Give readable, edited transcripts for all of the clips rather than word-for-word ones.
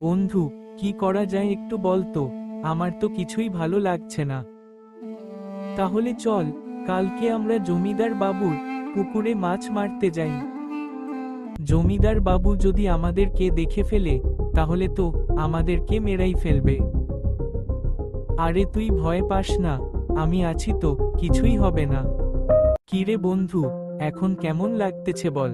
বন্ধু, কি করা যায় একটু বল তো। আমার তো কিছুই ভালো লাগছে না। তাহলে চল, কালকে আমরা জমিদার বাবুর পুকুরে মাছ মারতে যাই। জমিদার বাবু যদি আমাদেরকে দেখে ফেলে, তাহলে তো আমাদেরকে মেরেই ফেলবে। আরে তুই ভয় পাস না, আমি আছি তো, কিছুই হবে না। কিরে বন্ধু, এখন কেমন লাগতেছে বল?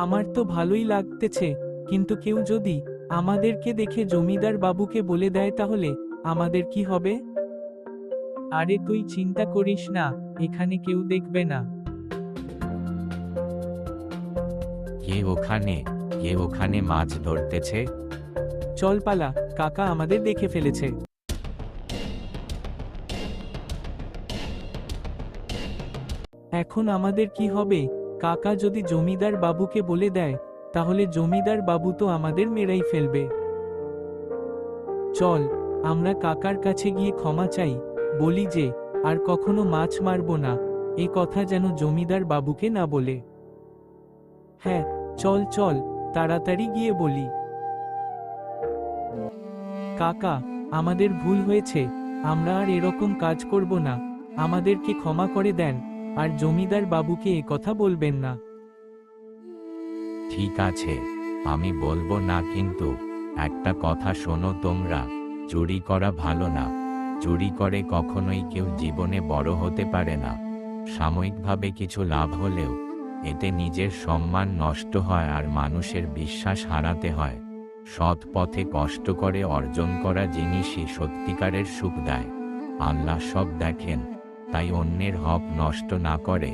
আমার তো ভালোই লাগতেছে, কিন্তু কেউ যদি আমাদেরকে দেখে জমিদার বাবুকে বলে দেয় তাহলে আমাদের কি হবে? আরে তুই চিন্তা করিস না, এখানে কেউ দেখবে না। কে ওখানে মাছ ধরতেছে? চল পালা, কাকা আমাদের দেখে ফেলেছে। এখন আমাদের কি হবে? কাকা যদি জমিদার বাবুকে বলে দেয়, তাহলে জমিদার বাবু তো আমাদের মেরেই ফেলবে। চল, আমরা কাকার কাছে গিয়ে ক্ষমা চাই, বলি যে আর কখনো মাছ মারবো না, এই কথা যেন জমিদার বাবুকে না বলে। হ্যাঁ, চল চল, তাড়াতাড়ি গিয়ে বলি। কাকা, আমাদের ভুল হয়েছে, আমরা আর এরকম কাজ করব না, আমাদেরকে ক্ষমা করে দেন, আর জমিদার বাবুকে এ কথা বলবেন না। ঠিক আছে, আমি বলবো না, কিন্তু একটা কথা শোনো তোমরা, চুরি করা ভালো না। চুরি করে কখনোই কেউ জীবনে বড় হতে পারে না। সাময়িকভাবে কিছু লাভ হলেও এতে নিজের সম্মান নষ্ট হয় আর মানুষের বিশ্বাস হারাতে হয়। সৎ পথে কষ্ট করে অর্জন করা জিনিসই সত্যিকারের সুখ দেয়। আল্লাহ সব দেখেন, তাই অন্যের হক নষ্ট না করে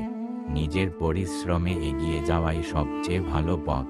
নিজের পরিশ্রমে এগিয়ে যাওয়াই সবচেয়ে ভালো পথ।